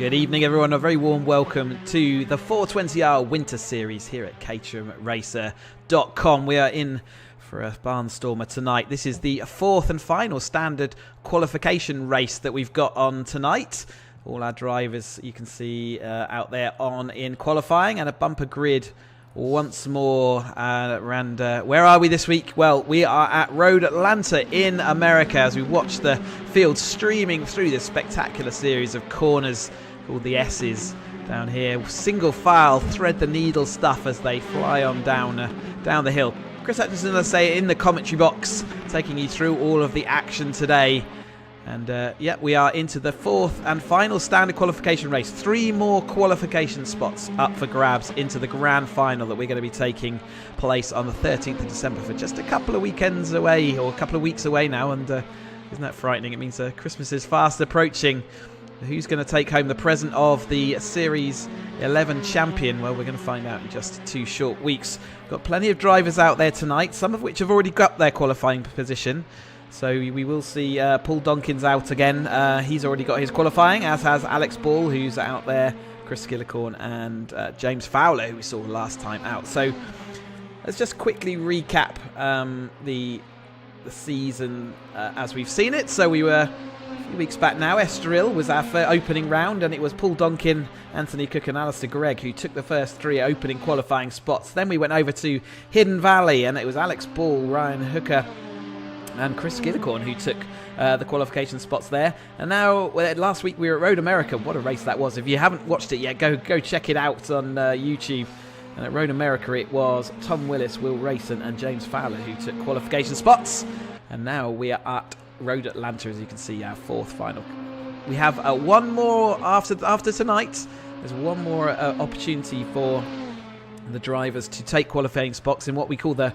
Good evening, everyone. A very warm welcome to the 420R Winter Series here at caterhamracer.com. We are in for a barnstormer tonight. This is the fourth and final standard qualification race that we've got on tonight. All our drivers you can see out there on in qualifying, and a bumper grid once more. Where are we this week? Well, we are at Road Atlanta in America as we watch the field streaming through this spectacular series of corners called the S's down here. Single file, thread the needle stuff as they fly on down the hill. Chris Hutchinson, let's say, in the commentary box, taking you through all of the action today. And we are into the fourth and final standard qualification race. 3 more qualification spots up for grabs into the grand final that we're going to be taking place on the 13th of December for just a couple of weekends away, or a couple of weeks away now. And isn't that frightening? It means Christmas is fast approaching. Who's going to take home the present of the Series 11 champion? Well, we're going to find out in just 2 short weeks. Got plenty of drivers out there tonight, some of which have already got their qualifying position. So we will see Paul Donkin's out again. He's already got his qualifying, as has Alex Ball, who's out there, Chris Gillicorn, and James Fowler, who we saw last time out. So let's just quickly recap the season as we've seen it. So we were a few weeks back now. Estoril was our opening round, and it was Paul Donkin, Anthony Cook, and Alistair Gregg who took the first 3 opening qualifying spots. Then we went over to Hidden Valley, and it was Alex Ball, Ryan Hooker, and Chris Gillicorn who took the qualification spots there. And now, last week we were at Road America. What a race that was. If you haven't watched it yet, go check it out on YouTube. And at Road America it was Tom Willis, Will Rayson, and James Fowler who took qualification spots. And now we are at Road Atlanta, as you can see, our fourth final. We have one more after tonight. There's one more opportunity for the drivers to take qualifying spots in what we call the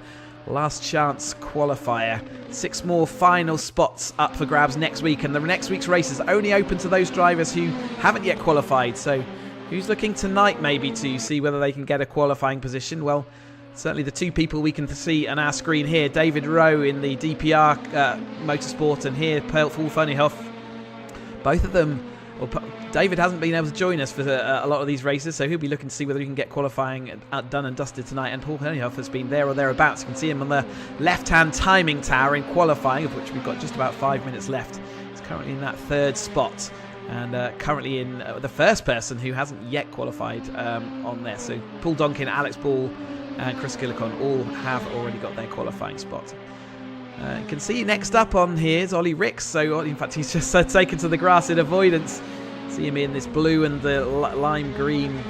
last chance qualifier. 6 more final spots up for grabs next week, and the next week's race is only open to those drivers who haven't yet qualified. So who's looking tonight maybe to see whether they can get a qualifying position? Well, certainly the 2 people we can see on our screen here, David Rowe in the DPR Motorsport, and here Paul Funnyhoff. Both of them, David hasn't been able to join us for a lot of these races, so he'll be looking to see whether he can get qualifying done and dusted tonight. And Paul Funnyhoff has been there or thereabouts. You can see him on the left-hand timing tower in qualifying, of which we've got just about 5 minutes left. He's currently in that 3rd spot, and currently in the first person who hasn't yet qualified on there. So Paul Donkin, Alex Ball, and Chris Gillicorn all have already got their qualifying spot. You can see next up on here is Ollie Ricks. So in fact, he's just taken to the grass in avoidance. See him in this blue and the lime green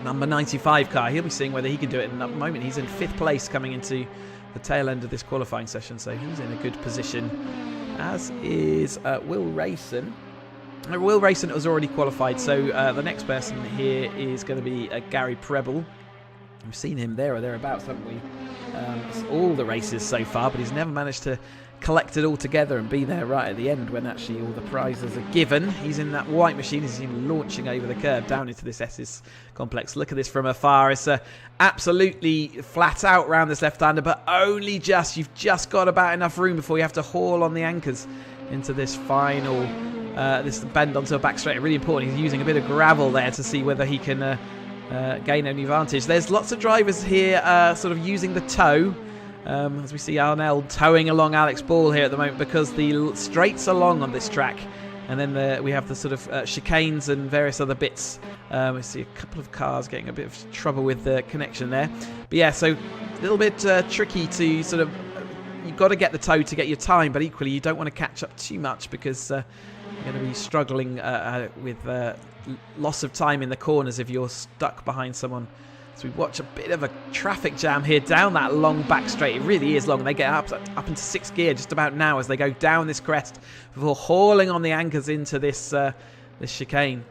number 95 car. He'll be seeing whether he can do it. And at the moment, he's in 5th place coming into the tail end of this qualifying session. So he's in a good position, as is Will Rayson. Will Rayson has already qualified. So the next person here is going to be Gary Preble. We've seen him there or thereabouts, haven't we? All the races so far, but he's never managed to collect it all together and be there right at the end when actually all the prizes are given. He's in that white machine. He's launching over the curb down into this S's complex. Look at this from afar. It's absolutely flat out round this left-hander, but only just. You've just got about enough room before you have to haul on the anchors into this final this bend onto a back straight. Really important. He's using a bit of gravel there to see whether he can gain any advantage. There's lots of drivers here sort of using the toe, as we see Arnell towing along Alex Ball here at the moment, because the straights are long on this track, and then we have the sort of chicanes and various other bits. We see a couple of cars getting a bit of trouble with the connection there, but yeah, so a little bit tricky to sort of, you've got to get the toe to get your time, but equally you don't want to catch up too much, because you're going to be struggling with loss of time in the corners if you're stuck behind someone. So we watch a bit of a traffic jam here down that long back straight. It really is long. They get up into 6th gear just about now as they go down this crest before hauling on the anchors into this this chicane.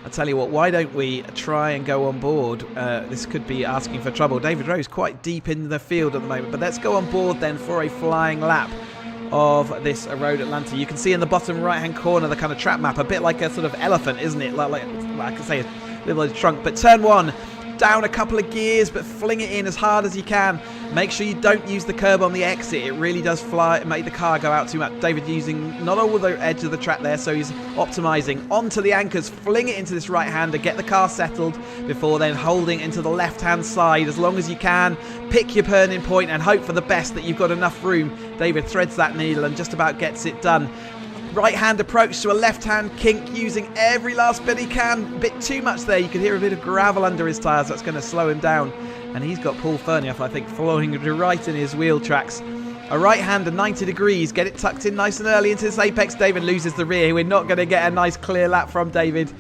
I tell you what, why don't we try and go on board? This could be asking for trouble. David Rowe's quite deep in the field at the moment, but let's go on board then for a flying lap of this Road Atlanta. You can see in the bottom right hand corner the kind of track map, a bit like a sort of elephant, isn't it? Like I can say, a little trunk. But turn 1, down a couple of gears, but fling it in as hard as you can. Make sure you don't use the curb on the exit. It really does make the car go out too much. David using not all the edge of the track there, so he's optimising onto the anchors, fling it into this right-hander, get the car settled before then holding into the left-hand side as long as you can. Pick your turning point and hope for the best that you've got enough room. David threads that needle and just about gets it done. Right-hand approach to a left-hand kink, using every last bit he can. A bit too much there. You can hear a bit of gravel under his tyres. That's going to slow him down. And he's got Paul Fernioff, I think, following right in his wheel tracks. A right-hander, 90 degrees. Get it tucked in nice and early into this apex. David loses the rear. We're not going to get a nice clear lap from David.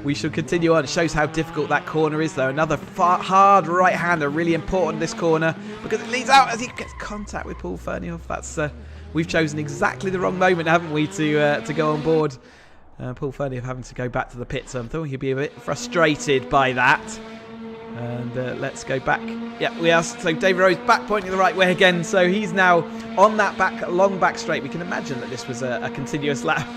We should continue on. It shows how difficult that corner is, though. Another hard right-hander, really important this corner, because it leads out as he gets contact with Paul Fernioff. That's... We've chosen exactly the wrong moment, haven't we, to go on board. Paul Fernioff having to go back to the pit, so I'm thinking he'll be a bit frustrated by that. And let's go back. Yeah, we are. So David Rowe's back pointing the right way again. So he's now on that long back straight. We can imagine that this was a continuous lap.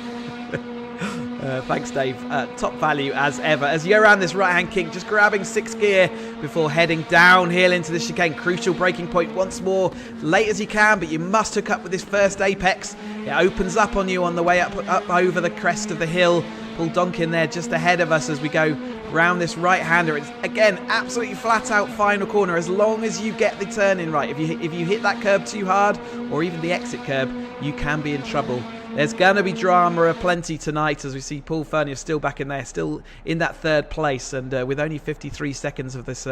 Thanks, Dave. Top value as ever. As you go around this right-hand kink, just grabbing 6th gear before heading downhill into the chicane. Crucial braking point once more. Late as you can, but you must hook up with this first apex. It opens up on you on the way up over the crest of the hill. Paul Donkin there just ahead of us as we go round this right-hander. It's, again, absolutely flat-out final corner as long as you get the turn in right. If you hit that curb too hard, or even the exit curb, you can be in trouble. There's going to be drama aplenty tonight as we see Paul Fernioff still back in there, still in that 3rd place. And with only 53 seconds of this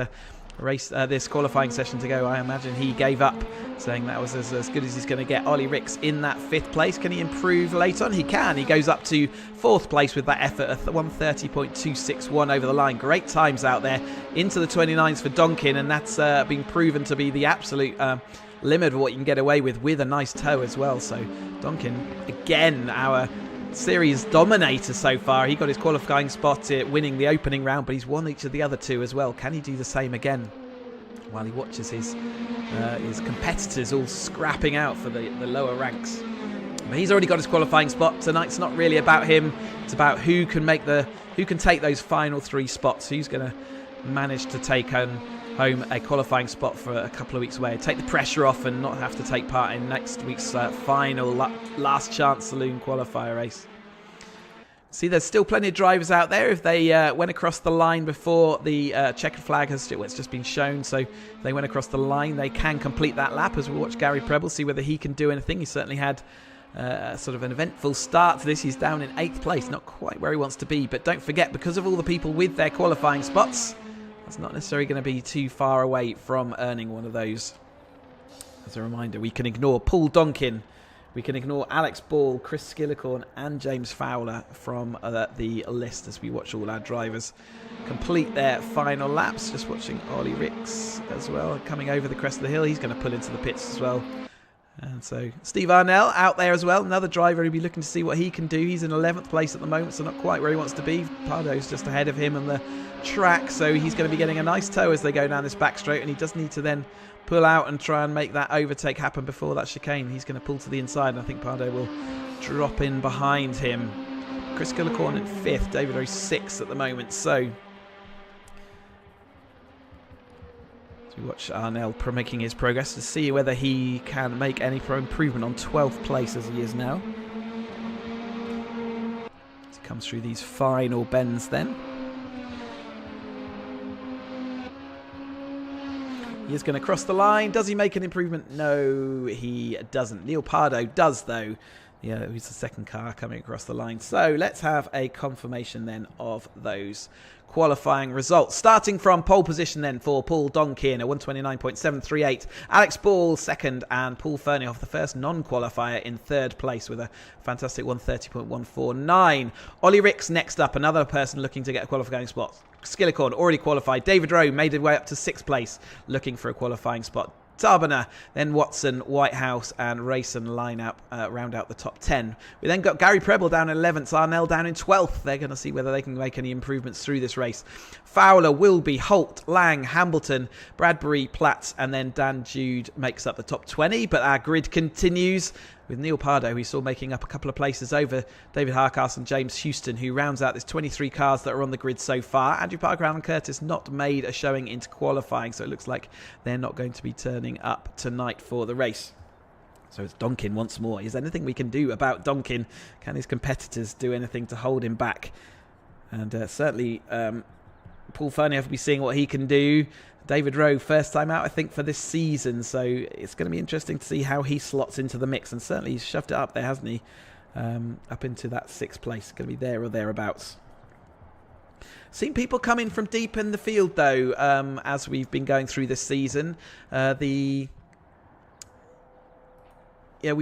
race, this qualifying session to go, I imagine he gave up, saying that was as good as he's going to get. Ollie Ricks in that 5th place. Can he improve late on? He can. He goes up to 4th place with that effort of 1:30.261 over the line. Great times out there into the 29s for Donkin, and that's been proven to be the absolute limit of what you can get away with a nice toe as well. So Donkin, again, our series dominator so far. He got his qualifying spot winning the opening round, but he's won each of the other 2 as well. Can he do the same again while he watches his competitors all scrapping out for the lower ranks? But he's already got his qualifying spot. Tonight's not really about him. It's about who can take those final 3 spots. Who's going to manage to take home a qualifying spot for a couple of weeks away, take the pressure off and not have to take part in next week's final last chance saloon qualifier race. See, there's still plenty of drivers out there. If they went across the line before the checkered flag it's just been shown, so if they went across the line, they can complete that lap. As we watch Gary Preble, see whether he can do anything. He certainly had sort of an eventful start to this. He's down in 8th place, not quite where he wants to be, but don't forget, because of all the people with their qualifying spots, it's not necessarily going to be too far away from earning one of those. As a reminder, we can ignore Paul Donkin, we can ignore Alex Ball, Chris Skillicorn and James Fowler from the list as we watch all our drivers complete their final laps. Just watching Ollie Ricks as well coming over the crest of the hill. He's going to pull into the pits as well. And so Steve Arnell out there as well, another driver who'll be looking to see what he can do. He's in 11th place at the moment, so not quite where he wants to be. Pardo's just ahead of him on the track, so he's going to be getting a nice tow as they go down this back straight, and he does need to then pull out and try and make that overtake happen before that chicane. He's going to pull to the inside, and I think Pardo will drop in behind him. Chris Gillicorn in 5th, David Rowe 6th at the moment, so we watch Arnell making his progress to see whether he can make any improvement on 12th place as he is now. As he comes through these final bends then. He is going to cross the line. Does he make an improvement? No, he doesn't. Neil Pardo does, though. Yeah, he's the 2nd car coming across the line. So let's have a confirmation then of those qualifying results. Starting from pole position then for Paul Donkin, a 129.738. Alex Ball 2nd, and Paul Fernioff, the first non-qualifier, in 3rd place with a fantastic 130.149. Ollie Ricks next up, another person looking to get a qualifying spot. Skillicorn already qualified. David Rowe made his way up to 6th place looking for a qualifying spot. Tarbiner, then Watson, Whitehouse and Rayson line up, round out the top 10. We then got Gary Preble down in 11th, Arnell down in 12th. They're going to see whether they can make any improvements through this race. Fowler, Wilby, Holt, Lang, Hambleton, Bradbury, Platts, and then Dan Jude makes up the top 20. But our grid continues. with Neil Pardo, we saw making up a couple of places over David Harcastle and James Houston, who rounds out this 23 cars that are on the grid so far. Andrew Parker and Alan Curtis not made a showing into qualifying, so it looks like they're not going to be turning up tonight for the race. So it's Donkin once more. Is there anything we can do about Donkin? Can his competitors do anything to hold him back? And certainly Paul Fernie will be seeing what he can do. David Rowe, first time out, I think, for this season. So it's going to be interesting to see how he slots into the mix. And certainly he's shoved it up there, hasn't he? Up into that 6th place. Going to be there or thereabouts. Seen people come in from deep in the field, though, as we've been going through this season. We've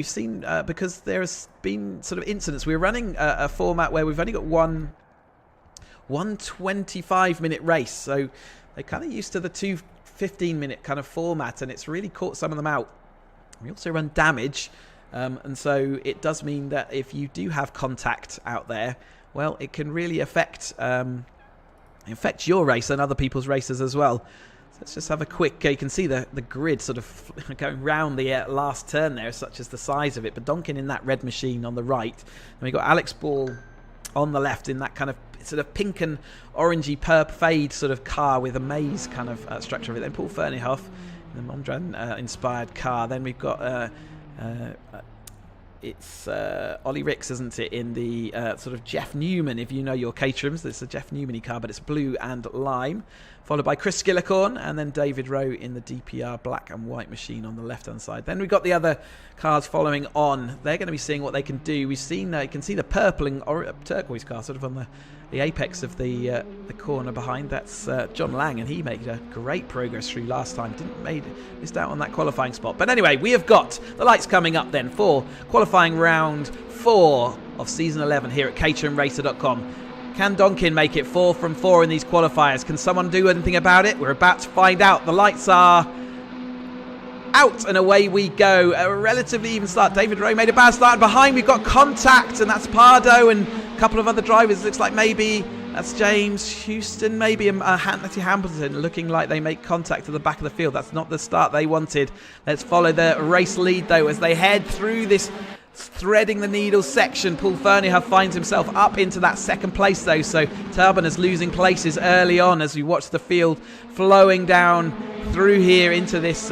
seen, because there's been sort of incidents. We're running a format where we've only got one 25-minute race. So they're kind of used to the 2 15-minute kind of format, and it's really caught some of them out. We also run damage, and so it does mean that if you do have contact out there, well, it can really affect your race and other people's races as well. So let's just have a quick, you can see the grid sort of going round the last turn there, such as the size of it. But Donkin in that red machine on the right, and we've got Alex Ball on the left in that kind of sort of pink and orangey purple fade sort of car with a maze kind of structure of it. Then Paul Ferniehoff in the Mondrian inspired car. Then we've got it's Ollie Ricks, isn't it, in the sort of Jeff Newman, if you know your Caterhams. It's a Jeff Newman-y car, but it's blue and lime. Followed by Chris Skillicorn, and then David Rowe in the DPR black and white machine on the left-hand side. Then we've got the other cars following on. They're going to be seeing what they can do. We've seen, you can see the purple and turquoise car sort of on the apex of the corner behind. That's John Lang, and he made a great progress through last time. Missed out on that qualifying spot. But anyway, we have got the lights coming up then for qualifying round 4 of season 11 here at caterhamracer.com. Can Donkin make it 4 from 4 in these qualifiers? Can someone do anything about it? We're about to find out. The lights are out and away we go. A relatively even start. David Rowe made a bad start. Behind we've got contact, and that's Pardo and a couple of other drivers. Looks like maybe that's James Houston, maybe Matthew Hamilton, looking like they make contact at the back of the field. That's not the start they wanted. Let's follow the race lead though as they head through this threading the needle section. Paul Ferniehoff finds himself up into that 2nd place though, so Turbin is losing places early on as we watch the field flowing down through here into this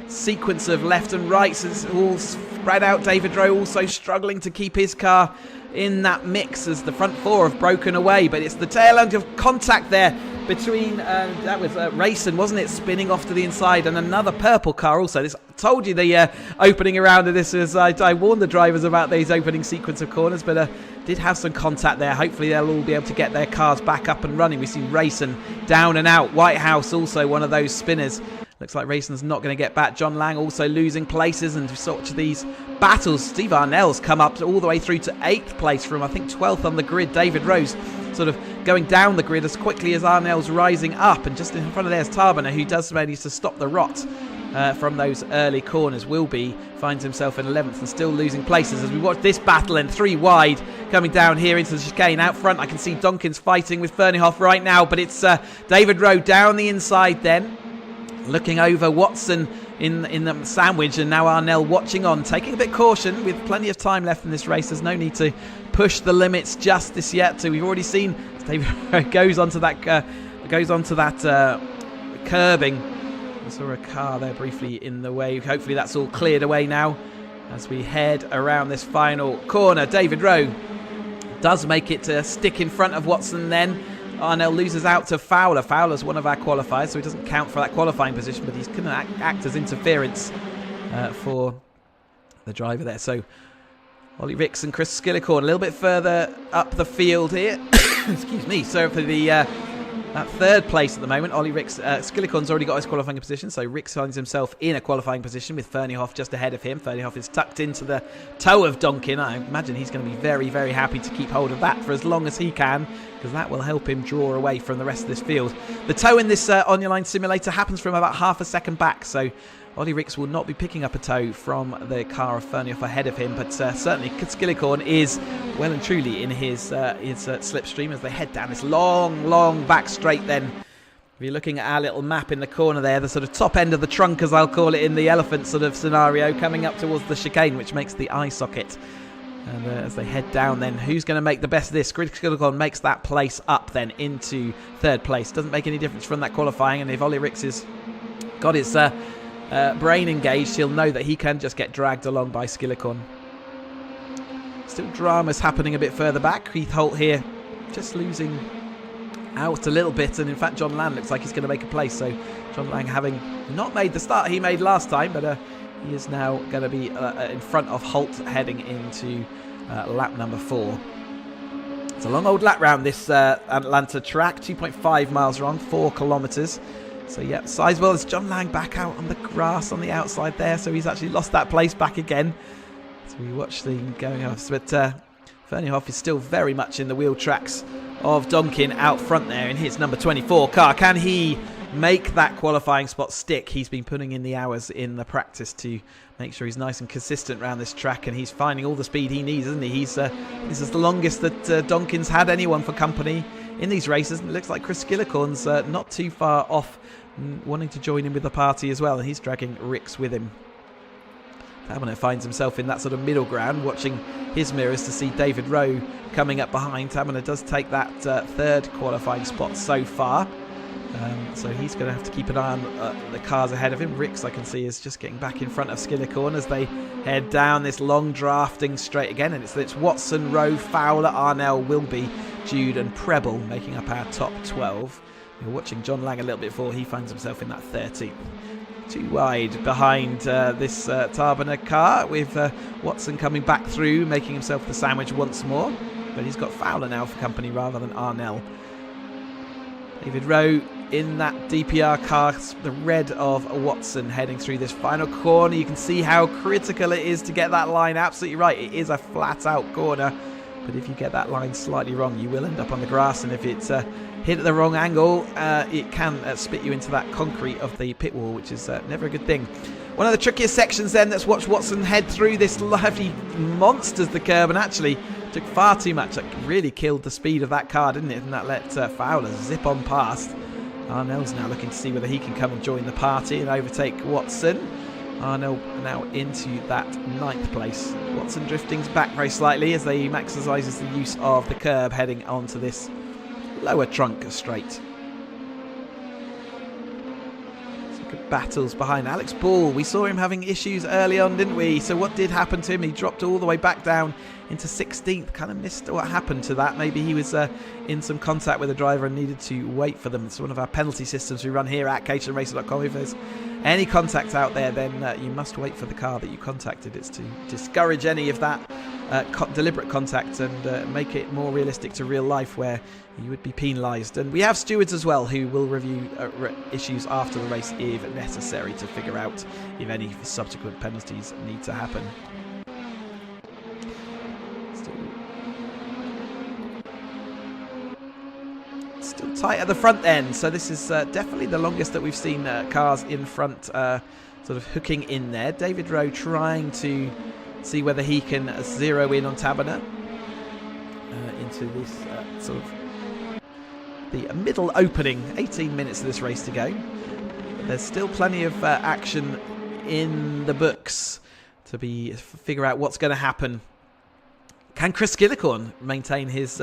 sequence of left and rights. It's all spread out. David Rowe also struggling to keep his car in that mix as the front 4 have broken away, but it's the tail end of contact there between that was Racing, wasn't it, spinning off to the inside, and another purple car also. This told you the opening around of this is I warned the drivers about these opening sequence of corners, but did have some contact there. Hopefully they'll all be able to get their cars back up and running. We see Racing down and out. Whitehouse also one of those spinners. Looks like Racing's not going to get back. John Lang also losing places, and we saw these battles. Steve Arnell's come up all the way through to 8th place from, I think, 12th on the grid. David Rose sort of going down the grid as quickly as Arnell's rising up, and just in front of there's Tarbiner, who does manage to stop the rot from those early corners. Wilby finds himself in 11th and still losing places as we watch this battle, and 3 wide coming down here into the chicane. Out front I can see Donkin's fighting with Ferniehoff right now, but it's David Rowe down the inside then, looking over Watson in the sandwich, and now Arnell watching on, taking a bit caution with plenty of time left in this race. There's no need to push the limits just this yet. So we've already seen David goes onto that curbing. I saw a car there briefly in the way. Hopefully that's all cleared away now as we head around this final corner. David Rowe does make it to stick in front of Watson then. Arnell loses out to Fowler. Fowler's one of our qualifiers, so he doesn't count for that qualifying position, but he's going to act as interference for the driver there. So Ollie Ricks and Chris Skillicorn a little bit further up the field here. Excuse me. So for the that 3rd place at the moment, Ollie Ricks, Skillicorn's already got his qualifying position, so Ricks finds himself in a qualifying position with Ferniehoff just ahead of him. Ferniehoff is tucked into the toe of Donkin. I imagine he's going to be very, very happy to keep hold of that for as long as he can, because that will help him draw away from the rest of this field. The toe in this On Your Line simulator happens from about half a second back, so Ollie Ricks will not be picking up a toe from the car of Ferniehoff ahead of him, but certainly Skillicorn is well and truly in his slipstream as they head down this long back straight then If you're looking at our little map in the corner there, the sort of top end of the trunk, as I'll call it, in the elephant sort of scenario, coming up towards the chicane, which makes the eye socket. And as they head down then, who's going to make the best of this? Silicon makes that place up then into third place. Doesn't make any difference from that qualifying. And if Ollie Ricks has got his brain engaged, he'll know that he can just get dragged along by Silicon. Still dramas happening a bit further back. Keith Holt here just losing out a little bit, and in fact John Lang looks like he's going to make a place. So John Lang, having not made the start he made last time, but he is now going to be in front of Holt heading into lap number 4. It's a long old lap round this Atlanta track, 2.5 miles long, 4 kilometres. So yeah, sizable. As John Lang back out on the grass on the outside there, so he's actually lost that place back again. So we watch the going off, but Ferneyhoff is still very much in the wheel tracks of Donkin out front there in his number 24 car. Can he make that qualifying spot stick? He's been putting in the hours in the practice to make sure he's nice and consistent around this track, and he's finding all the speed he needs, isn't he? This is the longest that Donkin's had anyone for company in these races, and it looks like Chris Gillicorn's not too far off, wanting to join in with the party as well, and he's dragging Ricks with him. Taberner finds himself in that sort of middle ground, watching his mirrors to see David Rowe coming up behind. Taberner does take that third qualifying spot so far. So he's going to have to keep an eye on the cars ahead of him. Ricks, I can see, is just getting back in front of Skillicorn as they head down this long drafting straight again. And it's Watson, Rowe, Fowler, Arnell, Wilby, Jude and Preble making up our top 12. You're watching John Lang a little bit before he finds himself in that 13th. Too wide behind this Taberner car, with Watson coming back through, making himself the sandwich once more. But he's got Fowler now for company rather than Arnell. David Rowe in that DPR car, the red of Watson, heading through this final corner. You can see how critical it is to get that line absolutely right. It is a flat out corner, but if you get that line slightly wrong, you will end up on the grass, and if it's hit at the wrong angle, it can spit you into that concrete of the pit wall, which is never a good thing. One of the trickiest sections then, let's watch Watson head through this lively monsters the curb, and actually took far too much. It really killed the speed of that car, didn't it? And that let Fowler zip on past. Arnell's now looking to see whether he can come and join the party and overtake Watson. Arnell now into that 9th place. Watson drifting back very slightly as they maximises the use of the curb heading onto this lower trunk straight. Good battles behind Alex Ball. We saw him having issues early on, didn't we? So what did happen to him? He dropped all the way back down into 16th. Kind of missed what happened to that. Maybe he was in some contact with the driver and needed to wait for them. It's one of our penalty systems we run here at caterhamracer.com. If there's any contact out there, then you must wait for the car that you contacted. It's to discourage any of that deliberate contact and make it more realistic to real life, where you would be penalised. And we have stewards as well who will review issues after the race if necessary to figure out if any subsequent penalties need to happen. Still tight at the front end, so this is definitely the longest that we've seen cars in front sort of hooking in there. David Rowe trying to see whether he can zero in on Taberner into this sort of the middle opening. 18 minutes of this race to go. But there's still plenty of action in the books to figure out what's going to happen. Can Chris Gillicorn maintain his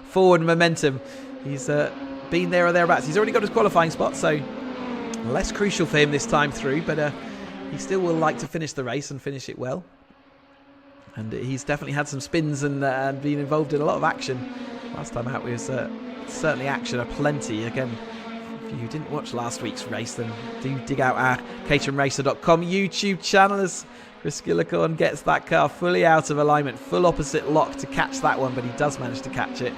forward momentum? He's been there or thereabouts. He's already got his qualifying spot, so less crucial for him this time through, but he still will like to finish the race and finish it well. And he's definitely had some spins and been involved in a lot of action. Last time out was certainly action aplenty. Again, if you didn't watch last week's race, then do dig out our caterhamracer.com YouTube channel as Chris Gillicorn gets that car fully out of alignment, full opposite lock to catch that one, but he does manage to catch it.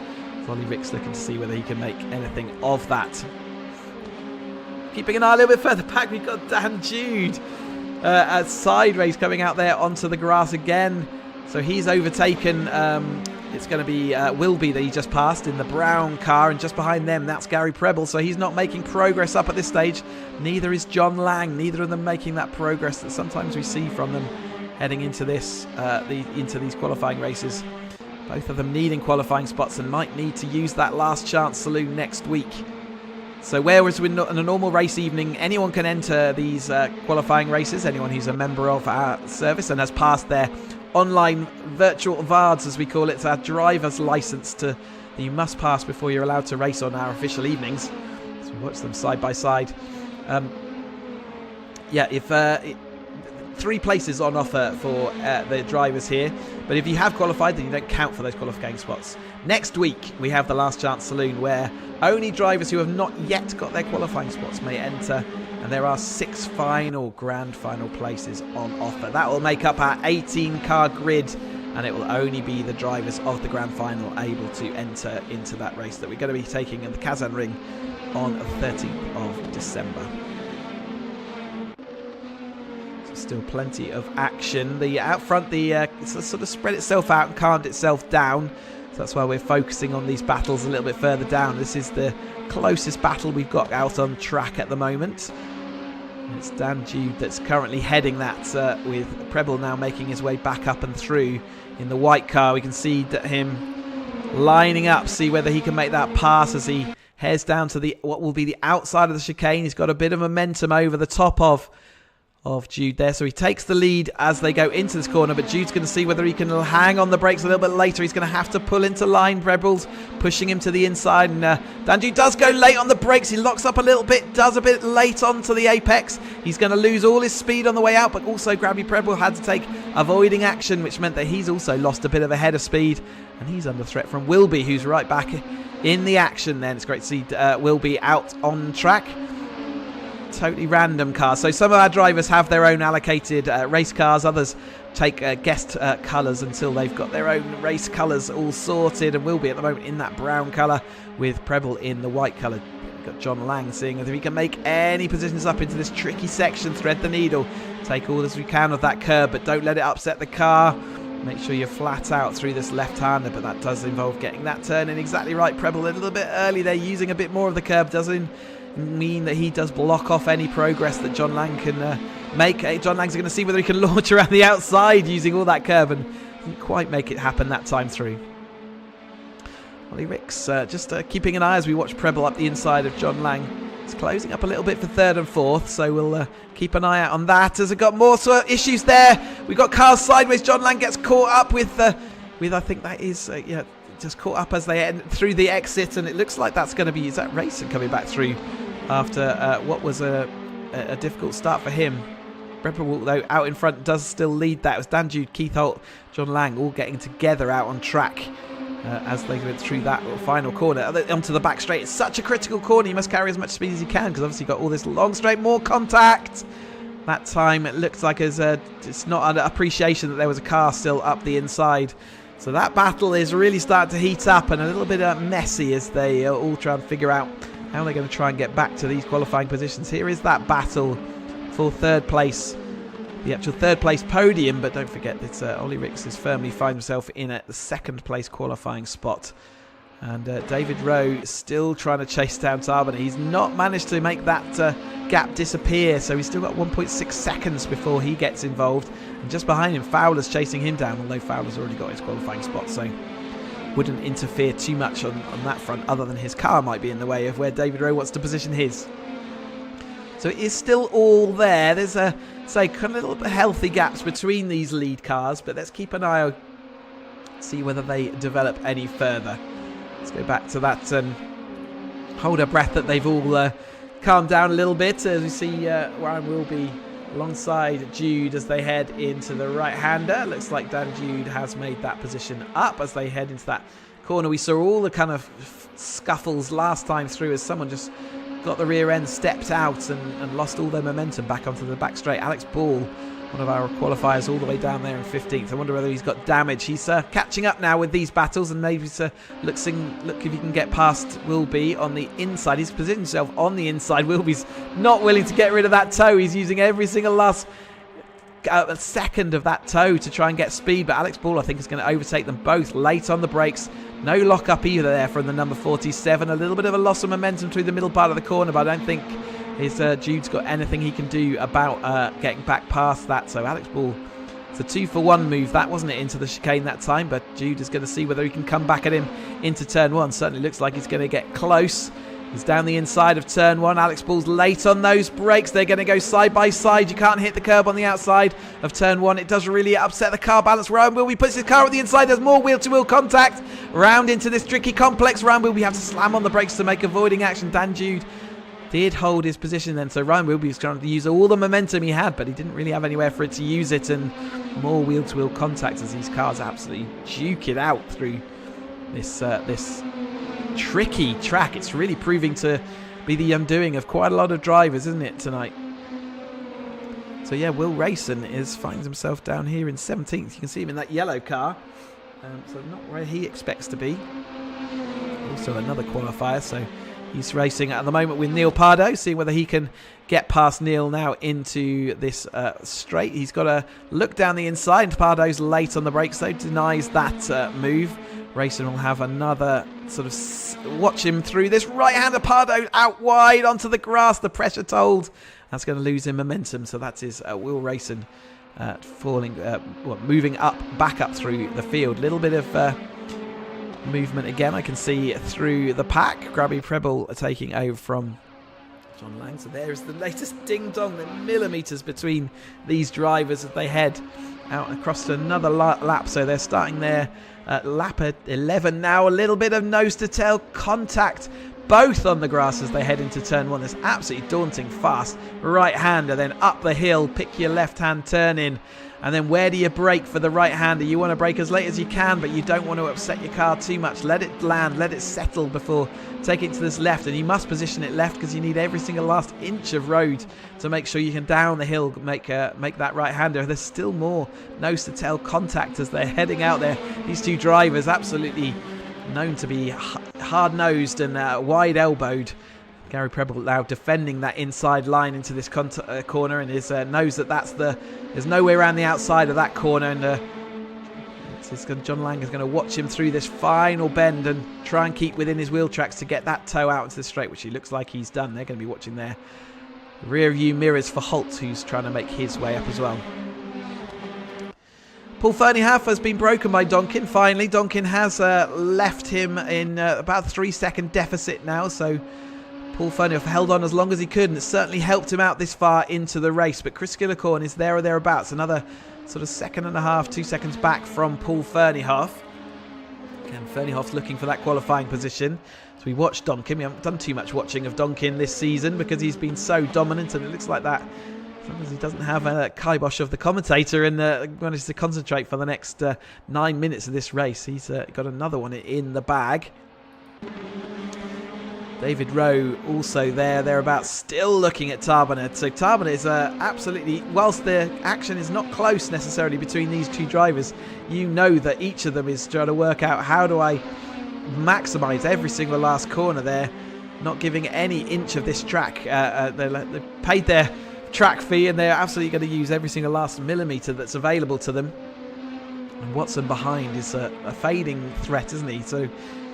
Ollie Ricks looking to see whether he can make anything of that. Keeping an eye a little bit further back, we've got Dan Jude. A side race coming out there onto the grass again. So he's overtaken. It's going to be Wilby that he just passed in the brown car, and just behind them that's Gary Preble. So he's not making progress up at this stage. Neither is John Lang. Neither of them making that progress that sometimes we see from them heading into this into these qualifying races. Both of them needing qualifying spots and might need to use that last chance saloon next week. So whereas in a normal race evening, anyone can enter these qualifying races, anyone who's a member of our service and has passed their online virtual VARDs, as we call it, our driver's license that you must pass before you're allowed to race on our official evenings. So we watch them side by side. If 3 places on offer for the drivers here, but if you have qualified, then you don't count for those qualifying spots. Next week we have the Last Chance Saloon, where only drivers who have not yet got their qualifying spots may enter, and there are 6 grand final places on offer. That will make up our 18-car grid, and it will only be the drivers of the grand final able to enter into that race that we're going to be taking in the Kazan Ring on the 13th of December. Still plenty of action. The out front, it's sort of spread itself out and calmed itself down. So that's why we're focusing on these battles a little bit further down. This is the closest battle we've got out on track at the moment. And it's Dan Jude that's currently heading that, with Preble now making his way back up and through in the white car. We can see that him lining up, see whether he can make that pass as he heads down to what will be the outside of the chicane. He's got a bit of momentum over the top of Jude there, so he takes the lead as they go into this corner, but Jude's going to see whether he can hang on the brakes a little bit later. He's going to have to pull into line. Preble's pushing him to the inside, and Dan Jude does go late on the brakes. He locks up a little bit, does a bit late onto the apex. He's going to lose all his speed on the way out, but also Grabby Preble had to take avoiding action, which meant that he's also lost a bit of a head of speed, and he's under threat from Wilby, who's right back in the action then. It's great to see Wilby out on track. Totally random cars. So some of our drivers have their own allocated race cars. Others take guest colours until they've got their own race colours all sorted, and will be at the moment in that brown colour with Preble in the white colour. We've got John Lang seeing if he can make any positions up into this tricky section. Thread the needle. Take all as we can of that curb, but don't let it upset the car. Make sure you're flat out through this left-hander, but that does involve getting that turn in exactly right. Preble a little bit early there, using a bit more of the curb. Doesn't mean that he does block off any progress that John Lang can make. John Lang's going to see whether he can launch around the outside using all that curb, and didn't quite make it happen that time through. Ollie Ricks just keeping an eye as we watch Preble up the inside of John Lang. It's closing up a little bit for 3rd and 4th, so we'll keep an eye out on that. As it got more sort of issues there, we've got cars sideways. John Lang gets caught up with I think that is just caught up as they end through the exit, and it looks like that's going to be, is that Racing coming back through after what was a difficult start for him. Preble, though, out in front does still lead that. It was Dan Jude, Keith Holt, John Lang all getting together out on track as they went through that little final corner onto the back straight. It's such a critical corner. You must carry as much speed as you can, because obviously you've got all this long straight, more contact. That time it looks like it's not an appreciation that there was a car still up the inside. So that battle is really starting to heat up and a little bit messy as they all try and figure out how they're going to try and get back to these qualifying positions. Here is that battle for 3rd place, the actual 3rd place podium, but don't forget that Ollie Ricks has firmly found himself in at the 2nd place qualifying spot. And David Rowe still trying to chase down Tarbani. He's not managed to make that gap disappear, so he's still got 1.6 seconds before he gets involved. And just behind him, Fowler's chasing him down, although Fowler's already got his qualifying spot, so wouldn't interfere too much on that front, other than his car might be in the way of where David Rowe wants to position his. So it is still all there. There's kind of little bit healthy gaps between these lead cars, but let's keep an eye on, see whether they develop any further. Let's go back to that and hold our breath that they've all calmed down a little bit, as we see Warren will be alongside Jude as they head into the right-hander. Looks like Dan Jude has made that position up as they head into that corner. We saw all the kind of scuffles last time through as someone just got the rear end, stepped out and lost all their momentum back onto the back straight. Alex Ball, one of our qualifiers, all the way down there in 15th. I wonder whether he's got damage. He's catching up now with these battles, and maybe look if he can get past Wilby on the inside. He's positioned himself on the inside. Wilby's not willing to get rid of that toe. He's using every single last a second of that toe to try and get speed, but Alex Ball, I think, is going to overtake them both late on the brakes. No lock up either there from the number 47. A little bit of a loss of momentum through the middle part of the corner, but I don't think Jude's got anything he can do about getting back past that. So Alex Ball, it's a 2-for-1 move. That wasn't it into the chicane that time, but Jude is going to see whether he can come back at him into turn 1. Certainly looks like he's going to get close. He's down the inside of turn 1. Alex Paul's late on those brakes. They're going to go side by side. You can't hit the curb on the outside of turn 1. It does really upset the car balance. Ryan Wilby puts his car on the inside. There's more wheel-to-wheel contact. Round into this tricky complex. Ryan Wilby have to slam on the brakes to make avoiding action. Dan Jude did hold his position then. So Ryan Wilby was trying to use all the momentum he had, but he didn't really have anywhere for it to use it. And more wheel-to-wheel contact as these cars absolutely duke it out through this tricky track. It's really proving to be the undoing of quite a lot of drivers, isn't it, tonight? So yeah, Will Rayson finds himself down here in 17th. You can see him in that yellow car, so not where he expects to be. Also another qualifier, so he's racing at the moment with Neil Pardo, seeing whether he can get past Neil now into this straight. He's got to look down the inside, and Pardo's late on the brakes, though, denies that move. Rayson will have another sort of watch him through this right-hander. Pardo out wide onto the grass. The pressure told. That's going to lose him momentum. So that is Will Rayson moving back up through the field. Little bit of movement again. I can see through the pack. Grabby Preble taking over from John Lang. So there is the latest ding-dong. The millimetres between these drivers as they head out across to another lap. So they're starting their lap at 11 now. A little bit of nose-to-tail contact, both on the grass as they head into turn 1. It's absolutely daunting fast. Right-hander, then up the hill, pick your left-hand turn in. And then where do you brake for the right-hander? You want to brake as late as you can, but you don't want to upset your car too much. Let it land, let it settle before taking it to this left. And you must position it left because you need every single last inch of road to make sure you can down the hill, make that right-hander. There's still more nose-to-tail contact as they're heading out there. These two drivers absolutely known to be hard-nosed and wide-elbowed. Gary Preble now defending that inside line into this corner, and knows that there's no way around the outside of that corner, and John Lang is going to watch him through this final bend and try and keep within his wheel tracks to get that toe out into the straight, which he looks like he's done. They're going to be watching their rear view mirrors for Holt, who's trying to make his way up as well. Paul Ferniehoff has been broken by Donkin finally. Donkin has left him in about a 3-second deficit now, so Paul Ferniehoff held on as long as he could, and it certainly helped him out this far into the race. But Chris Gillicorn is there or thereabouts, another sort of 2 seconds back from Paul Ferniehoff. Again, Ferniehoff's looking for that qualifying position. So we watched Donkin. We haven't done too much watching of Donkin this season because he's been so dominant, and it looks like that sometimes he doesn't have a kibosh of the commentator and manages to concentrate for the next 9 minutes of this race. He's got another one in the bag. David Rowe also thereabouts, still looking at Tarbonnet. So Tarbonnet is absolutely, whilst the action is not close necessarily between these two drivers, you know that each of them is trying to work out, how do I maximise every single last corner there, not giving any inch of this track. They paid their track fee, and they're absolutely going to use every single last millimetre that's available to them. And Watson behind is a fading threat, isn't he? So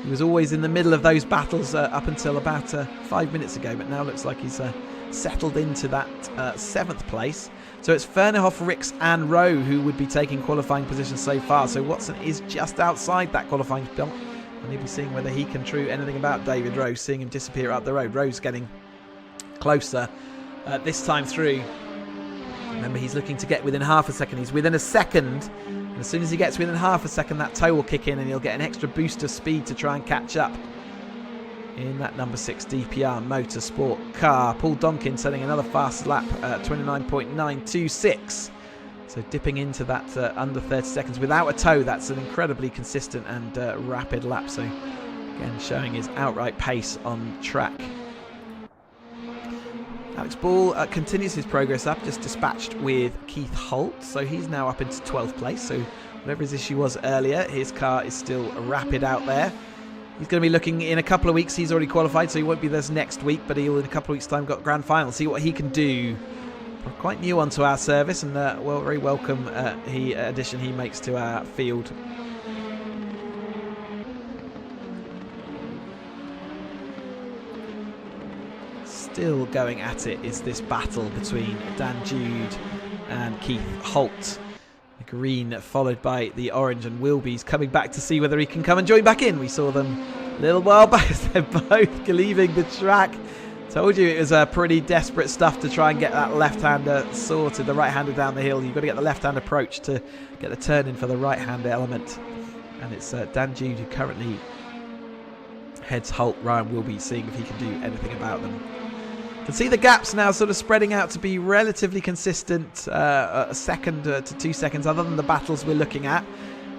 he was always in the middle of those battles up until about 5 minutes ago, but now looks like he's settled into that 7th place. So it's Ferniehoff, Ricks and Rowe who would be taking qualifying positions so far. So Watson is just outside that qualifying belt, and he'll be seeing whether he can true anything about David Rowe, seeing him disappear up the road. Rowe's getting closer this time through. Remember, he's looking to get within half a second. He's within a second. And as soon as he gets within half a second, that toe will kick in and he'll get an extra boost of speed to try and catch up in that number 6 DPR Motorsport car. Paul Donkin setting another fast lap at 29.926. So dipping into that under 30 seconds without a toe. That's an incredibly consistent and rapid lap. So again, showing his outright pace on track. Alex Ball continues his progress up, just dispatched with Keith Holt. So he's now up into 12th place. So whatever his issue was earlier, his car is still rapid out there. He's going to be looking in a couple of weeks. He's already qualified, so he won't be this next week, but he'll in a couple of weeks' time got grand final. See what he can do. Quite new onto our service, and very welcome addition he makes to our field. Still going at it is this battle between Dan Jude and Keith Holt. The green followed by the orange, and Wilby's coming back to see whether he can come and join back in. We saw them A little while back, they're both leaving the track. Told you it was pretty desperate stuff to try and get that left-hander sorted, the right-hander down the hill. You've got to get the left-hand approach to get the turn in for the right-hander element. And it's Dan Jude who currently heads Holt. Ryan will be seeing if he can do anything about them. You can see the gaps now sort of spreading out to be relatively consistent, a second to 2 seconds, other than the battles we're looking at.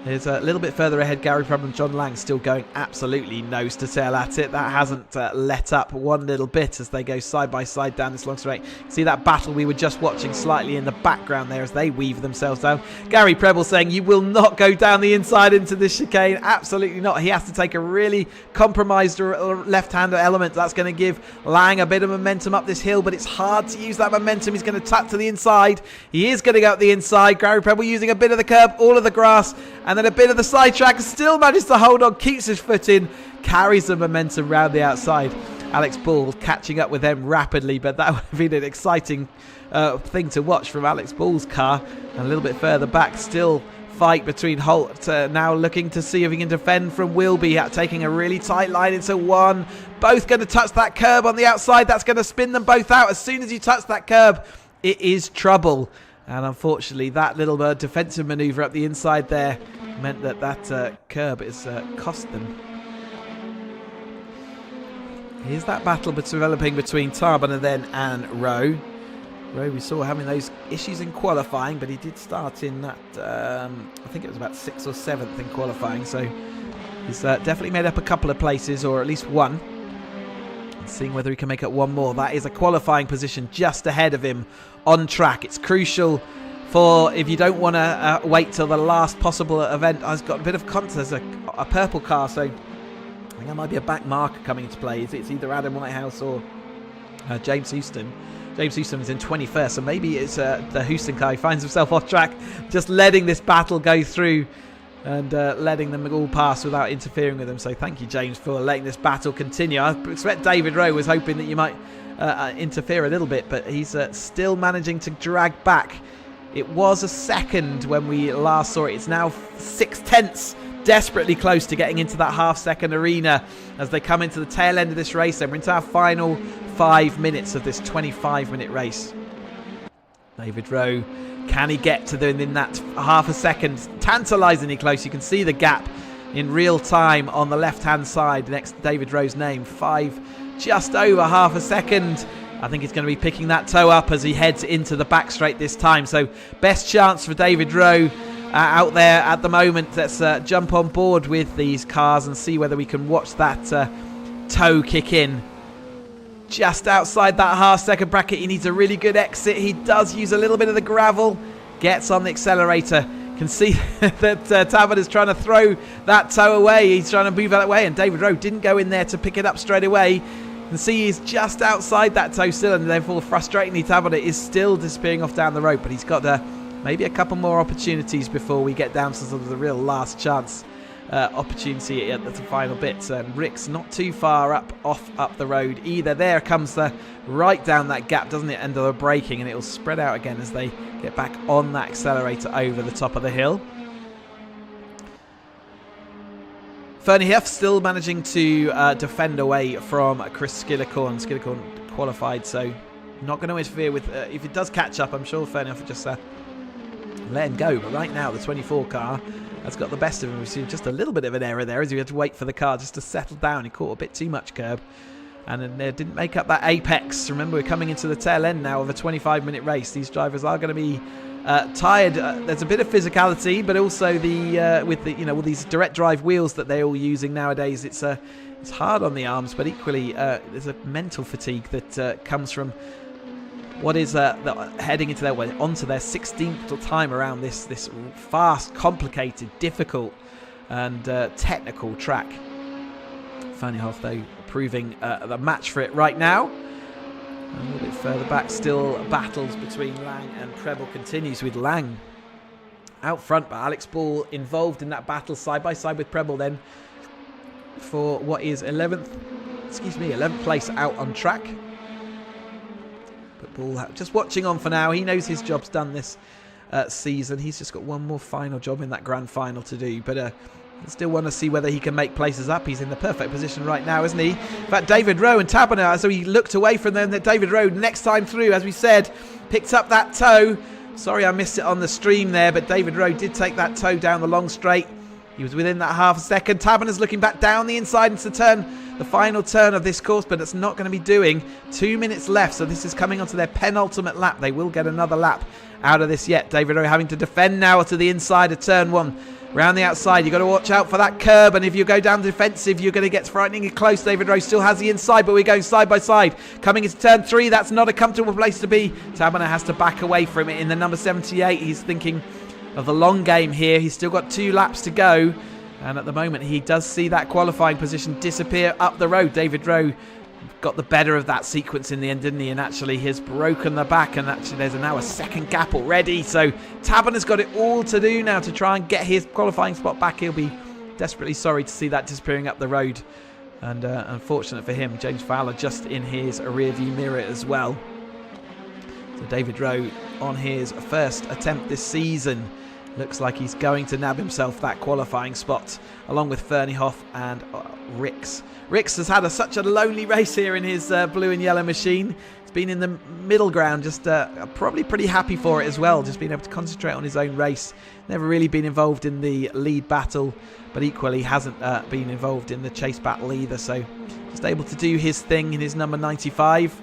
There's a little bit further ahead, Gary Preble and John Lang still going absolutely nose to tail at it. That hasn't let up one little bit as they go side by side down this long straight. See that battle we were just watching slightly in the background there as they weave themselves down. Gary Preble saying you will not go down the inside into this chicane. Absolutely not. He has to take a really compromised left-hander element. That's going to give Lang a bit of momentum up this hill, but it's hard to use that momentum. He's going to tap to the inside. He is going to go up the inside. Gary Preble using a bit of the curb, all of the grass, and then a bit of the side track. Still manages to hold on, keeps his foot in, carries the momentum round the outside. Alex Ball catching up with them rapidly, but that would have been an exciting thing to watch from Alex Ball's car. And a little bit further back, still fight between Holt, now looking to see if he can defend from Wilby, taking a really tight line into one. Both going to touch that curb on the outside. That's going to spin them both out. As soon as you touch that curb, it is trouble. And unfortunately, that little defensive manoeuvre up the inside there meant that curb is cost them. Here's that battle developing between Tarbon and Rowe. Rowe we saw having those issues in qualifying, but he did start in that, I think it was about 6th or 7th in qualifying. So he's definitely made up a couple of places, or at least one. Seeing whether he can make up one more. That is a qualifying position just ahead of him on track. It's crucial for if you don't want to wait till the last possible event. I've got a bit of contest, a purple car, so I think there might be a back marker coming into play. It's either Adam Whitehouse or James Houston. James Houston is in 21st, so maybe it's the Houston car. He finds himself off track, just letting this battle go through and letting them all pass without interfering with them. So thank you, James, for letting this battle continue. I expect David Rowe was hoping that you might interfere a little bit, but he's still managing to drag back. It was a second when we last saw it. It's now 6/10, desperately close to getting into that half-second arena as they come into the tail end of this race. And we're into our final 5 minutes of this 25-minute race. David Rowe, can he get to them in that half a second? Tantalisingly close. You can see the gap in real time on the left-hand side next to David Rowe's name. Just over half a second. I think he's going to be picking that toe up as he heads into the back straight this time. So best chance for David Rowe out there at the moment. Let's jump on board with these cars and see whether we can watch that toe kick in. Just outside that half-second bracket, he needs a really good exit. He does use a little bit of the gravel, gets on the accelerator. Can see that Tavern is trying to throw that toe away. He's trying to move that way, and David Rowe didn't go in there to pick it up straight away. You can see he's just outside that toe still, and therefore frustratingly Tavern is still disappearing off down the road, but he's got maybe a couple more opportunities before we get down to sort of the real last chance opportunity at the final bits. And Rick's not too far up the road either. There comes right down that gap, doesn't it, under the braking, and it'll spread out again as they get back on that accelerator over the top of the hill. Fernie Huff still managing to defend away from Chris Skillicorn. Skillicorn qualified, so not going to interfere with if it does catch up. I'm sure Fernie Huff will just let him go, but right now the 24 car has got the best of him. We've seen just a little bit of an error there as he had to wait for the car just to settle down. He caught a bit too much curb and then didn't make up that apex. Remember, we're coming into the tail end now of a 25-minute race. These drivers are going to be tired. There's a bit of physicality, but also with all these direct drive wheels that they're all using nowadays, it's hard on the arms, but equally there's a mental fatigue that comes from what is heading into onto their 16th time around this fast, complicated, difficult and technical track. Fanny Hoff, though, proving the match for it right now. A little bit further back, still battles between Lang and Preble continues, with Lang out front, but Alex Ball involved in that battle side by side with Preble then for what is 11th place out on track. But Ball just watching on for now. He knows his job's done this season. He's just got one more final job in that grand final to do, but Still want to see whether he can make places up. He's in the perfect position right now, isn't he? In fact, David Rowe and Taberner, so he looked away from them. David Rowe, next time through, as we said, picked up that toe. Sorry I missed it on the stream there, but David Rowe did take that toe down the long straight. He was within that half a second. Taberner's looking back down the inside into the final turn of this course, but it's not going to be doing. 2 minutes left, so this is coming onto their penultimate lap. They will get another lap out of this yet. David Rowe having to defend now to the inside of turn 1. Round the outside, you've got to watch out for that curb, and if you go down defensive, you're going to get frighteningly close. David Rowe still has the inside, but we're going side by side. Coming into turn 3, that's not a comfortable place to be. Taberner has to back away from it in the number 78. He's thinking of the long game here. He's still got 2 laps to go, and at the moment, he does see that qualifying position disappear up the road. David Rowe got the better of that sequence in the end, didn't he? And actually has broken the back, and actually there's now a second gap already. So Taberner's got it all to do now to try and get his qualifying spot back. He'll be desperately sorry to see that disappearing up the road. And unfortunate for him, James Fowler just in his rear view mirror as well. So David Rowe on his first attempt this season. Looks like he's going to nab himself that qualifying spot, along with Fernie Hoff and Rix. Rix has had such a lonely race here in his blue and yellow machine. He's been in the middle ground, just probably pretty happy for it as well, just being able to concentrate on his own race. Never really been involved in the lead battle, but equally hasn't been involved in the chase battle either. So just able to do his thing in his number 95.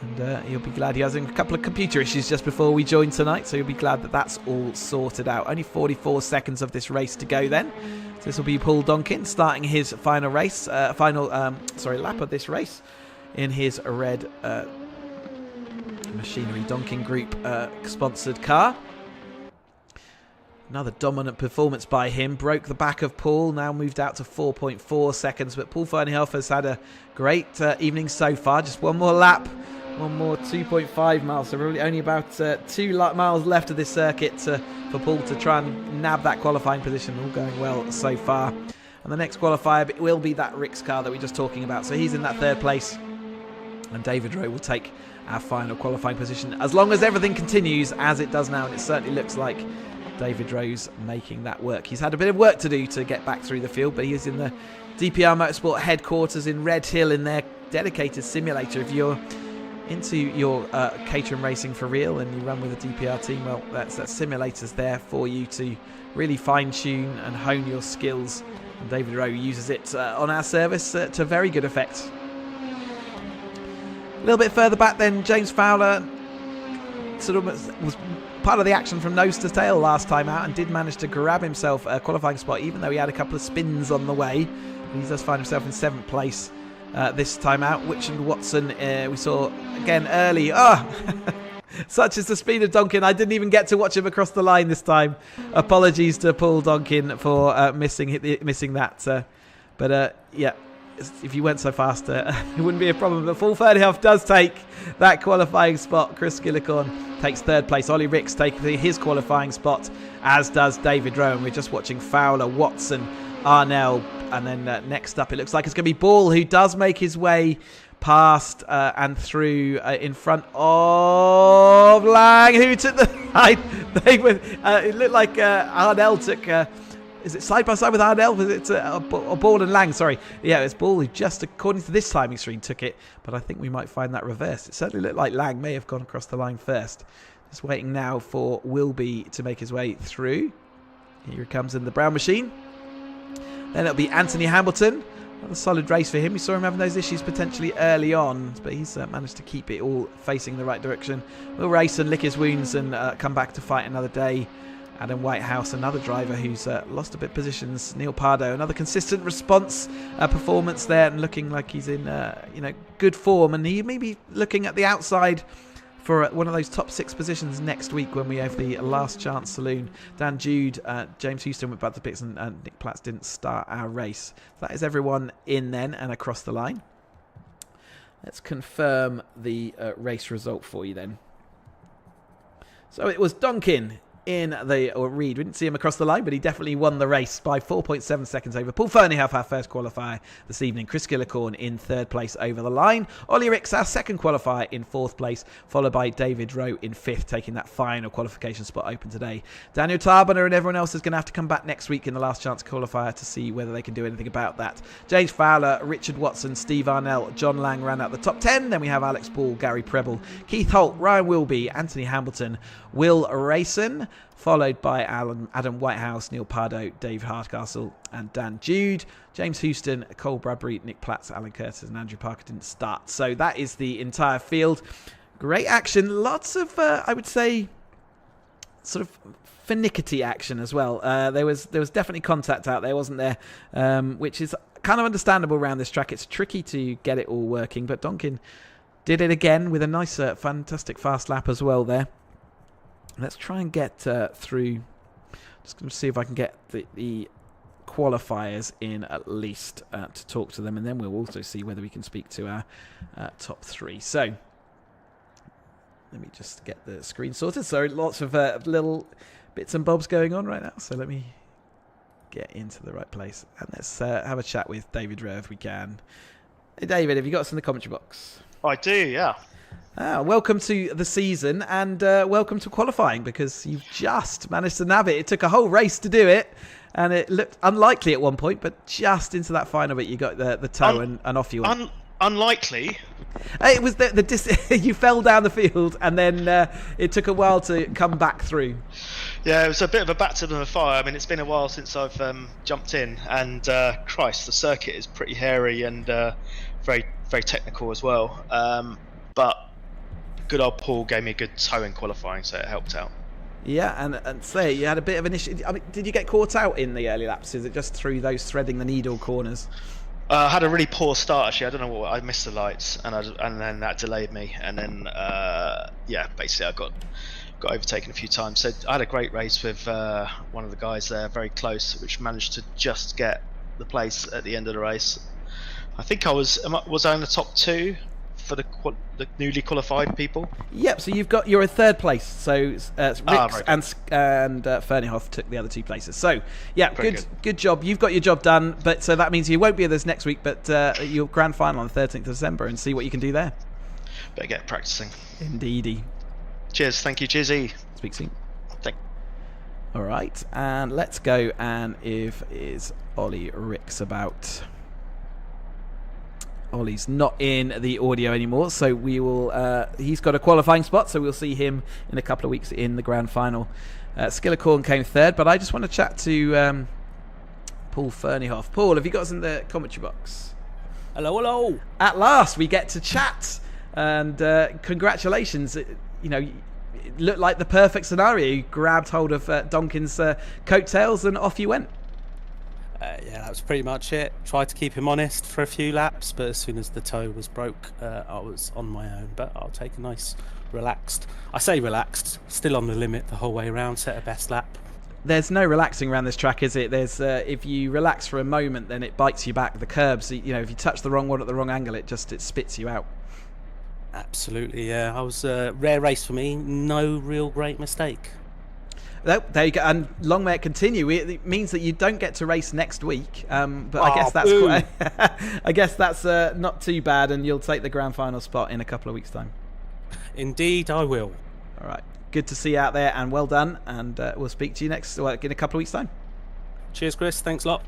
And he'll be glad. He has a couple of computer issues just before we join tonight, so he'll be glad that that's all sorted out. Only 44 seconds of this race to go then. So this will be Paul Donkin starting his final race, lap of this race in his red Machinery Donkin Group sponsored car. Another dominant performance by him. Broke the back of Paul, now moved out to 4.4 seconds. But Paul Ferniehoff has had a great evening so far. Just one more lap. One more 2.5 miles, so really only about 2 miles left of this circuit for Paul to try and nab that qualifying position. All going well so far. And the next qualifier will be that Rix car that we were just talking about. So he's in that 3rd place. And David Rowe will take our final qualifying position, as long as everything continues as it does now. And it certainly looks like David Rowe's making that work. He's had a bit of work to do to get back through the field, but he is in the DPR Motorsport headquarters in Red Hill in their dedicated simulator. If you're into your Caterham racing for real and you run with a DPR team, well, that simulator's there for you to really fine-tune and hone your skills. And David Rowe uses it on our service to very good effect. A little bit further back then, James Fowler sort of was part of the action from nose to tail last time out and did manage to grab himself a qualifying spot, even though he had a couple of spins on the way. He does find himself in 7th place. This time out. Witch and Watson we saw again early. Such is the speed of Donkin. I didn't even get to watch him across the line this time. Apologies to Paul Donkin for missing that. But yeah, if you went so fast, it wouldn't be a problem. But Paul Ferniehoff does take that qualifying spot. Chris Gillicorn takes 3rd place. Ollie Rix taking his qualifying spot, as does David Rowe. And we're just watching Fowler, Watson, Arnell, and then next up it looks like it's going to be Ball, who does make his way past and through in front of Lang, who took the side. It looked like Arnell took is it side by side with Arnell? Was it Ball and Lang? Sorry, yeah, it's Ball who just, according to this timing screen, took it, but I think we might find that reversed. It certainly looked like Lang may have gone across the line first. Just waiting now for Wilby to make his way through. Here he comes in the brown machine. Then it'll be Anthony Hamilton. Another solid race for him. We saw him having those issues potentially early on, but he's managed to keep it all facing the right direction. Will race and lick his wounds and come back to fight another day. Adam Whitehouse, another driver who's lost a bit of positions. Neil Pardo, another consistent response performance there, and looking like he's in good form. And he may be looking at the outside for one of those top 6 positions next week when we have the last chance saloon. Dan Jude, James Houston went back to pits, and Nick Platts didn't start our race. So that is everyone in then and across the line. Let's confirm the race result for you then. So it was Donkin Reed. We didn't see him across the line, but he definitely won the race by 4.7 seconds over Paul Ferniehoff, our first qualifier this evening. Chris Gillicorn in third place over the line. Ollie Ricks, our second qualifier, in fourth place, followed by David Rowe in fifth, taking that final qualification spot open today. Daniel Tarboner and everyone else is going to have to come back next week in the last chance qualifier to see whether they can do anything about that. James Fowler, Richard Watson, Steve Arnell, John Lang ran out the top 10. Then we have Alex Ball, Gary Preble, Keith Holt, Ryan Wilby, Anthony Hamilton, Will Rayson, followed by Adam Whitehouse, Neil Pardo, Dave Hardcastle and Dan Jude. James Houston, Cole Bradbury, Nick Platts, Alan Curtis and Andrew Parker didn't start. So that is the entire field. Great action. Lots of, I would say, sort of finicky action as well. There was definitely contact out there, wasn't there? Which is kind of understandable around this track. It's tricky to get it all working, but Donkin did it again with a nice, fantastic fast lap as well there. Let's try and get through. Just going to see if I can get the qualifiers in at least to talk to them, and then we'll also see whether we can speak to our top three. So let me just get the screen sorted. So lots of little bits and bobs going on right now. So let me get into the right place, and let's have a chat with David Rowe if we can. Hey David, have you got us in the commentary box? I do, yeah. Welcome to the season, and welcome to qualifying, because you've just managed to nab it. It took a whole race to do it, and it looked unlikely at one point, but just into that final bit you got the toe and off you went. Unlikely? It was you fell down the field, and then it took a while to come back through. Yeah, it was a bit of a baptism of fire. I mean, it's been a while since I've jumped in, and Christ, the circuit is pretty hairy and very, very technical as well. But good old Paul gave me a good toe in qualifying, so it helped out. Yeah, and say you had a bit of an issue. I mean, did you get caught out in the early laps? Is it just through those threading the needle corners? I had a really poor start actually. I don't know what, I missed the lights, and then that delayed me, and then basically I got overtaken a few times. So I had a great race with one of the guys there, very close, which managed to just get the place at the end of the race. I think I was I in the top two for the newly qualified people? Yep. So you're in third place. So Ricks and Ferniehoff took the other two places. So yeah, good job. You've got your job done. But so that means you won't be with us next week. But your grand final on the 13th of December, and see what you can do there. Better get practicing. Indeedy. Cheers. Thank you. Cheersy. Speak soon. All right, and let's go. And if is Ollie Ricks about? Ollie's not in the audio anymore, so we will. He's got a qualifying spot, so we'll see him in a couple of weeks in the grand final. Skillicorn came third, but I just want to chat to Paul Ferniehoff. Paul, have you got us in the commentary box? Hello. At last, we get to chat, and congratulations. You know, it looked like the perfect scenario. You grabbed hold of Donkin's coattails, and off you went. Yeah, that was pretty much it. Tried to keep him honest for a few laps, but as soon as the toe was broke, I was on my own. But I'll take a nice relaxed, still on the limit the whole way around, set a best lap. There's no relaxing around this track, is it? There's if you relax for a moment, then it bites you back. The curbs, you know, if you touch the wrong one at the wrong angle, it spits you out. Absolutely, yeah. I was a rare race for me. No real great mistake. There you go, and long may it continue. It means that you don't get to race next week, but I guess that's not too bad, and you'll take the grand final spot in a couple of weeks' time. Indeed, I will. All right, good to see you out there, and well done. And we'll speak to you in a couple of weeks' time. Cheers, Chris. Thanks a lot.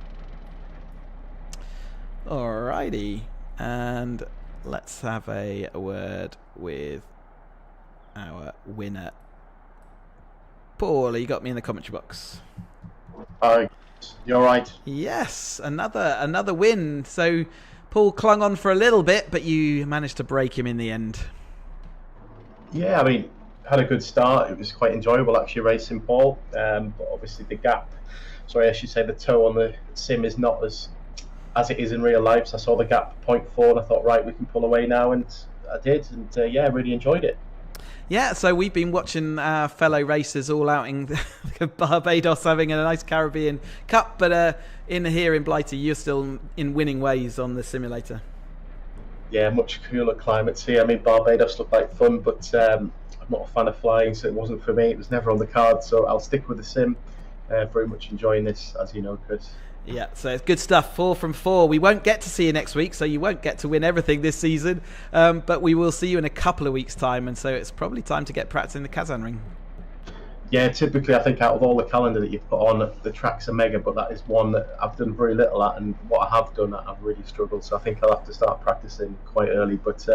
All righty, and let's have a word with our winner. Paul, you got me in the commentary box. Hi, you all right? Yes, another win. So Paul clung on for a little bit, but you managed to break him in the end. Yeah, I mean, had a good start. It was quite enjoyable actually racing Paul. But obviously the toe on the sim is not as it is in real life. So I saw the gap 0.4 and I thought, right, we can pull away now, and I did, and I really enjoyed it. Yeah, so we've been watching our fellow racers all out in Barbados having a nice Caribbean Cup, but in here in Blighty, you're still in winning ways on the simulator. Yeah, much cooler climates here. I mean, Barbados looked like fun, but I'm not a fan of flying, so it wasn't for me. It was never on the card, so I'll stick with the sim. Very much enjoying this, as you know, Chris. Yeah, so it's good stuff. 4 from 4. We won't get to see you next week, so you won't get to win everything this season. But we will see you in a couple of weeks' time, and so it's probably time to get practicing the Kazan ring. Yeah, typically I think out of all the calendar that you've put on, the tracks are mega, but that is one that I've done very little at, and what I have done, I've really struggled. So I think I'll have to start practicing quite early. But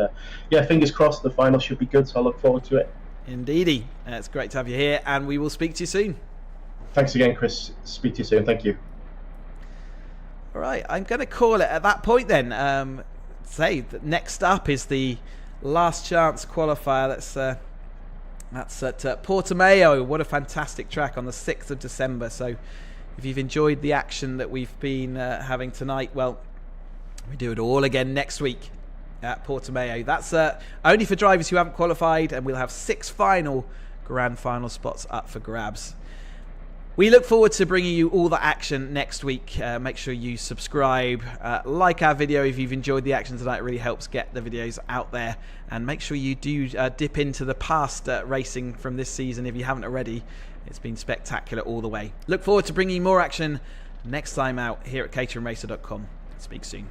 yeah, fingers crossed, the final should be good, so I look forward to it. Indeedy. It's great to have you here, and we will speak to you soon. Thanks again, Chris. Speak to you soon. Thank you. All right, I'm going to call it at that point then. Say that next up is the last chance qualifier. That's at Portimao. What a fantastic track on the 6th of December. So if you've enjoyed the action that we've been having tonight, well, we do it all again next week at Portimao. That's only for drivers who haven't qualified, and we'll have 6 grand final spots up for grabs. We look forward to bringing you all the action next week. Make sure you subscribe, like our video if you've enjoyed the action tonight. It really helps get the videos out there. And make sure you do dip into the past racing from this season if you haven't already. It's been spectacular all the way. Look forward to bringing you more action next time out here at caterhamracer.com. Speak soon.